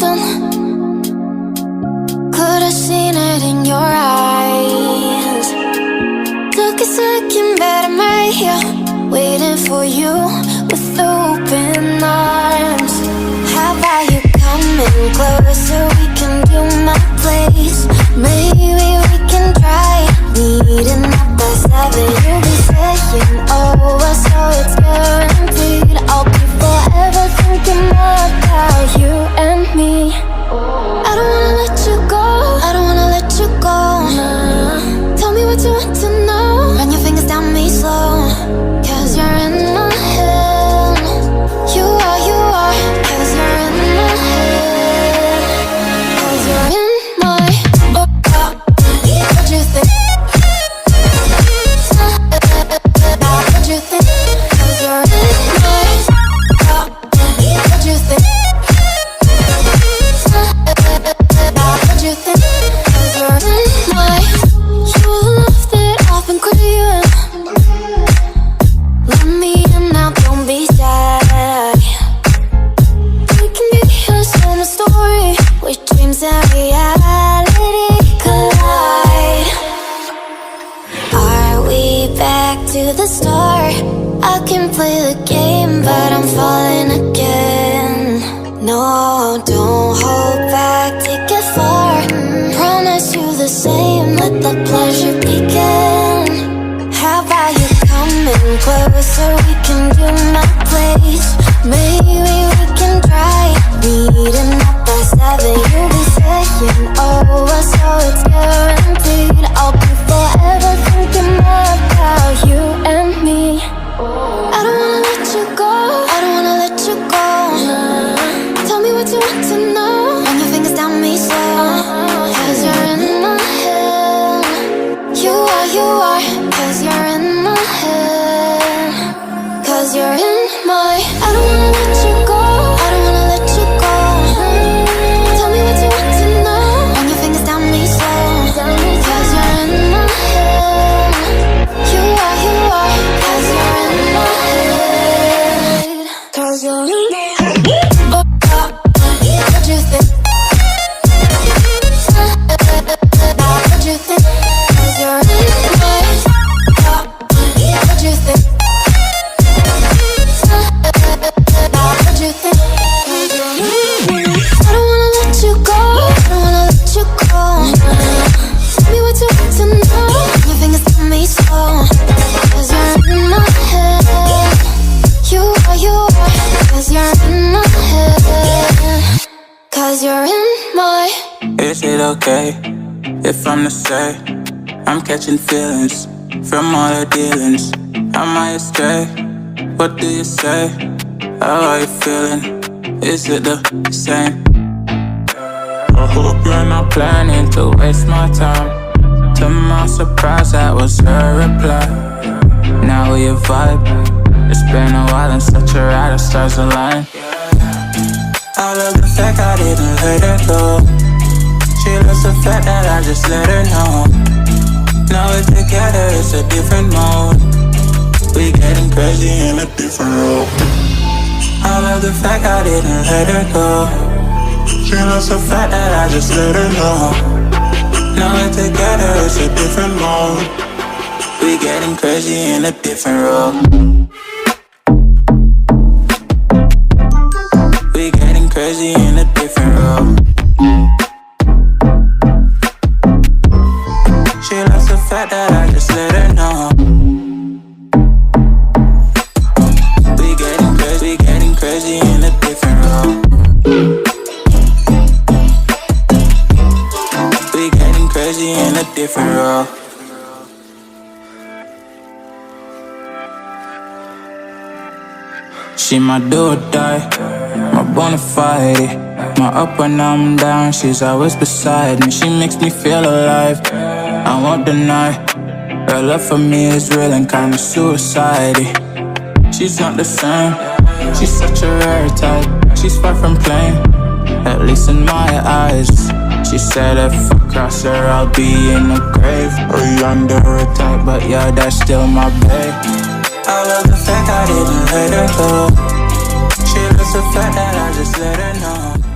something. Could've seen it in your eyes. Took a second, but I'm right here, waiting for you with open arms. How about you coming closer? We can do my place. Maybe we can try meeting up by 7. You'll be saying over, so it's guaranteed. I'll be forever thinking about you and me. I don't wanna let you go, I don't wanna let you go. Tell me what you want to know. Run your fingers down me slow, 'cause you're in my head. You are, cause you're in my head. 'Cause you're in my what you think? What you think? 'Cause you're in my what you think? What you think? 'Cause you're in my you love that I've been craving. Let me in now, don't be shy. We can be us in a story where dreams and reality collide. Are we back to the start? I can play the game, but I'm falling again. No, don't hold back, take it far. Promise you the same, let the pleasure begin. How about you coming closer? We can do my place. Maybe we can try meeting up by 7. You'll be saying over, so it's guaranteed. I'll be forever thinking about you and me. I don't wanna let you go, I don't wanna let you go. Tell me what you want to know. Run your fingers down me slow, 'cause you're in my head. You are, 'cause you're in my head. 'Cause you're in my I don't wanna let you go, I don't wanna let you go. Tell me what you want to know. Run your fingers down me slow, 'cause you're in my head. You are, 'cause you're in my head. 'Cause you're in my head. What you think? What you think? 'Cause you're in my what you think? What you think? 'Cause you're in my I don't wanna let you go, I don't wanna let you go. Tell me what you want to know. Your fingers on me slow, 'cause you're in my head. You are, 'cause you're in my head. 'Cause you're in my Is it okay if I'm to say I'm catching feelings from all the dealings? Am I astray? What do you say? How are you feeling? Is it the same? I hope you're not planning to waste my time. To my surprise, that was her reply. Now we vibe. It's been a while and such a ride, the stars align. I love the fact I didn't let her go. She loves the fact that I just let her know. Now we're together, it's a different mode. We getting crazy in a different role. I love the fact I didn't let her go. She loves the fact that I just let her know. Now we're together, it's a different mode. We getting crazy in a different role. We getting crazy in a different role. She loves the fact that I just let her know. We getting crazy in a different role. We getting crazy in a different role. She my do or die, my bona fide. My up when I'm down, she's always beside me. She makes me feel alive, I won't deny. Her love for me is real and kinda suicide-y. She's not the same, she's such a rare type. She's far from plain, at least in my eyes. She said if I cross her, I'll be in the grave or under her type, but yeah, that's still my babe. I love the fact I didn't let her go. She loves the fact that I just let her know.